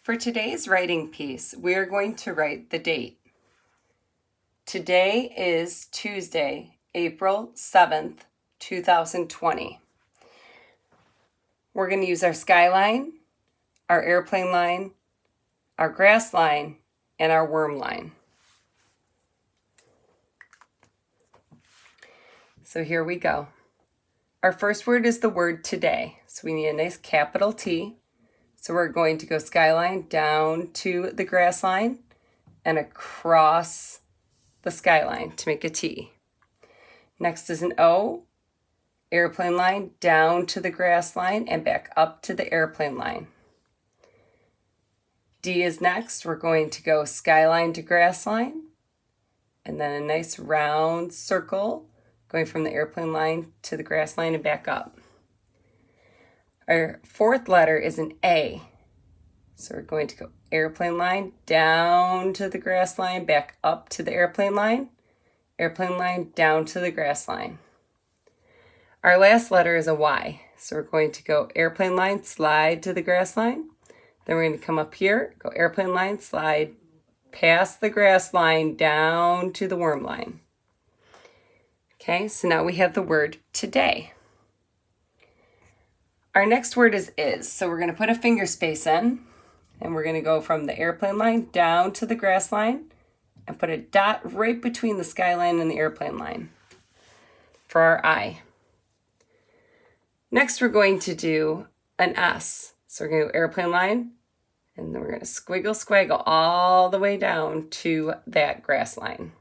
For today's writing piece, we are going to write the date. Today is Tuesday, April 7th, 2020. We're going to use our skyline, our airplane line, our grass line, and our worm line. So here we go. Our first word is the word today. So we need a nice capital T. So we're going to go skyline down to the grass line and across the skyline to make a T. Next is an O, airplane line down to the grass line and back up to the airplane line. D is next. We're going to go skyline to grass line and then a nice round circle going from the airplane line to the grass line and back up. Our fourth letter is an A. So we're going to go airplane line down to the grass line, back up to the airplane line down to the grass line. Our last letter is a Y. So we're going to go airplane line, slide to the grass line. Then we're going to come up here, go airplane line, slide past the grass line down to the worm line. Okay, so now we have the word today. Our next word is. So we're going to put a finger space in, and we're going to go from the airplane line down to the grass line and put a dot right between the skyline and the airplane line for our I. Next, we're going to do an S. So we're going to go airplane line, and then we're going to squiggle all the way down to that grass line.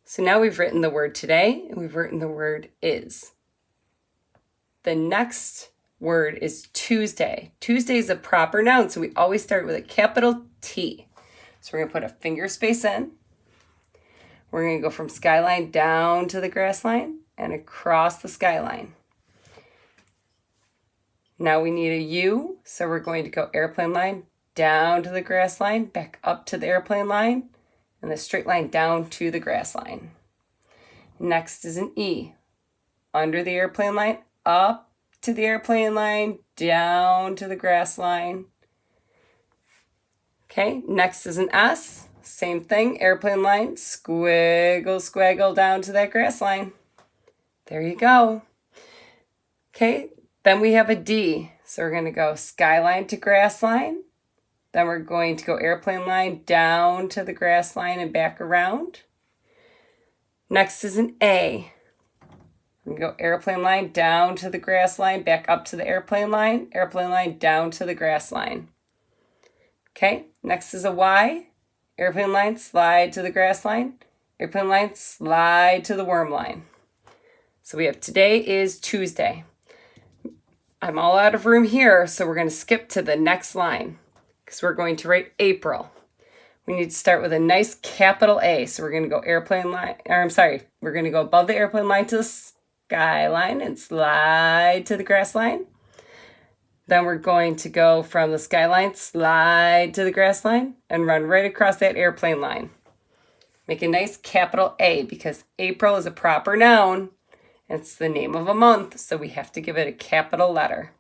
So now we've written the word today, and we've written the word is. The next word is Tuesday. Tuesday is a proper noun, so we always start with a capital T. So we're going to put a finger space in. We're going to go from skyline down to the grass line and across the skyline. Now we need a U, so we're going to go airplane line down to the grass line, back up to the airplane line, and the straight line down to the grass line. Next is an E. Under the airplane line, up to the airplane line, down to the grass line. Okay, next is an S. Same thing, airplane line, squiggle down to that grass line. There you go. Okay, then we have a D. So we're going to go skyline to grass line. Then we're going to go airplane line down to the grass line and back around. Next is an A. We go airplane line down to the grass line, back up to the airplane line down to the grass line. Okay, next is a Y. Airplane line, slide to the grass line. Airplane line, slide to the worm line. So we have today is Tuesday. I'm all out of room here, so we're going to skip to the next line because we're going to write April. We need to start with a nice capital A. So we're going to go we're going to go above the airplane line to the skyline and slide to the grass line. Then we're going to go from the skyline, slide to the grass line, and run right across that airplane line. Make a nice capital A because April is a proper noun. It's the name of a month, so we have to give it a capital letter.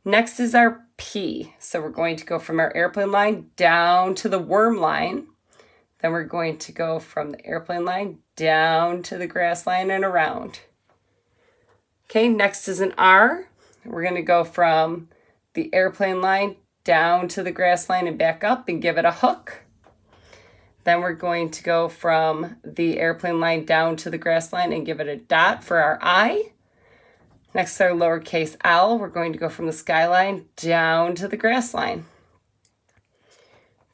Next is our P. So we're going to go from our airplane line down to the worm line. Then we're going to go from the airplane line down to the grass line and around. Okay, next is an R. We're going to go from the airplane line down to the grass line and back up and give it a hook. Then we're going to go from the airplane line down to the grass line and give it a dot for our I. Next, our lowercase l. We're going to go from the skyline down to the grass line.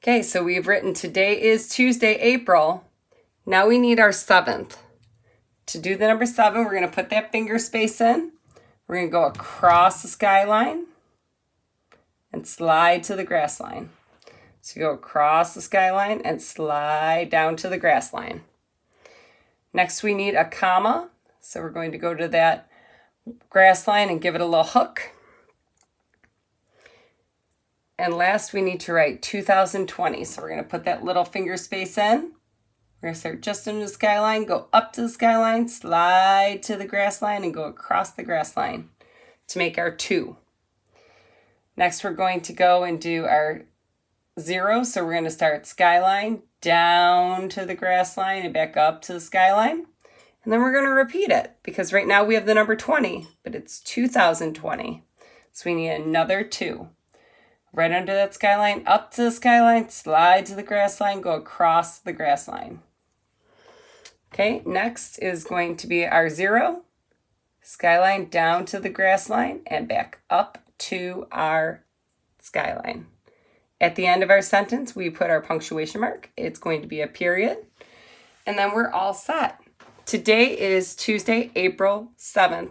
Okay, so we've written today is Tuesday, April. Now we need our 7th. To do the number 7, we're going to put that finger space in. We're going to go across the skyline and slide to the grass line. So go across the skyline and slide down to the grass line. Next, we need a comma. So we're going to go to that grass line and give it a little hook. And last, we need to write 2020. So we're going to put that little finger space in. We're going to start just under the skyline, go up to the skyline, slide to the grass line, and go across the grass line to make our 2. Next, we're going to go and do our 0. So we're going to start skyline down to the grass line and back up to the skyline. And then we're going to repeat it because right now we have the number 20, but it's 2020. So we need another 2. Right under that skyline, up to the skyline, slide to the grass line, go across the grass line. Okay, next is going to be our 0. Skyline down to the grass line and back up to our skyline. At the end of our sentence, we put our punctuation mark. It's going to be a period. And then we're all set. Today is Tuesday, April 7th.